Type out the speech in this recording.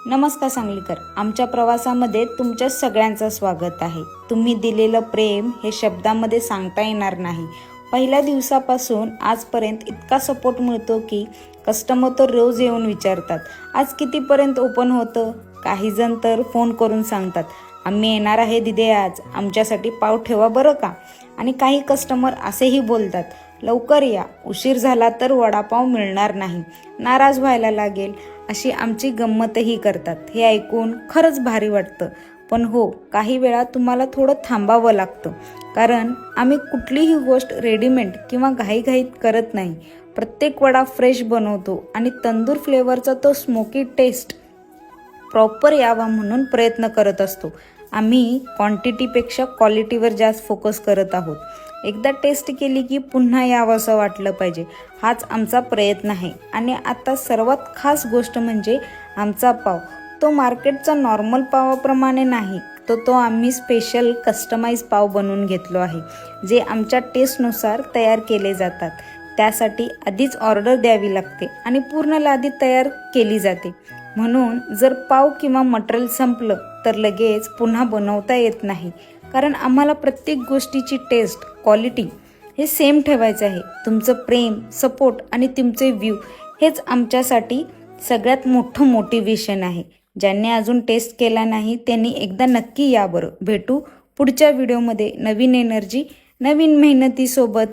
नमस्कार सांगलीकर, आमच्या प्रवासामध्ये तुमच्या सगळ्यांचं स्वागत आहे। तुम्ही दिलेलं प्रेम हे शब्दामध्ये सांगता येणार नाही। पहिल्या दिवसापासून आजपर्यंत इतका सपोर्ट मिळतो की कस्टमर तर रोज येऊन विचारतात, आज कितीपर्यंत ओपन होतं। काही जण तर फोन करून सांगतात, आम्ही येणार आहे दिदे, आज आमच्यासाठी पाव ठेवा बरं का। आणि काही कस्टमर असेही बोलतात, लवकर या, उशीर झाला तर वडापाव मिळणार नाही, नाराज व्हायला लागेल। अशी आमची गंमतही करतात। हे ऐकून खरंच भारी वाटतं। पण हो, काही वेळा तुम्हाला थोडं थांबावं लागतं, कारण आम्ही कुठलीही गोष्ट रेडीमेड किंवा घाईघाईत करत नाही। प्रत्येक वडा फ्रेश बनवतो आणि तंदूर फ्लेवरचा तो स्मोकी टेस्ट प्रॉपर यावा म्हणून प्रयत्न करत असतो। आम्ही क्वांटिटीपेक्षा क्वालिटीवर जास्त फोकस करत आहोत। एकदा टेस्ट केली की पुन्हा यावं असं वाटलं पाहिजे, हाच आमचा प्रयत्न आहे। आणि आता सर्वात खास गोष्ट म्हणजे आमचा पाव, तो मार्केटचा नॉर्मल पावाप्रमाणे नाही, तो आम्ही स्पेशल कस्टमाइज पाव बनवून घेतलो आहे, जे आमच्या टेस्टनुसार तयार केले जातात। त्यासाठी आधीच ऑर्डर द्यावी लागते आणि पूर्ण लादी तयार केली जाते। म्हणून जर पाव किंवा मटेरियल संपलं तर लगेच पुन्हा बनवता येत नाही, कारण आम्हाला प्रत्येक गोष्टीची टेस्ट, क्वालिटी हे सेम ठेवायचं आहे। तुमचं प्रेम, सपोर्ट आणि तुमचे व्ह्यू हेच आमच्यासाठी सगळ्यात मोठं मोटिवेशन आहे। ज्यांनी अजून टेस्ट केला नाही त्यांनी एकदा नक्की या बरं। भेटू पुढच्या व्हिडिओमध्ये नवीन एनर्जी, नवीन मेहनतीसोबत।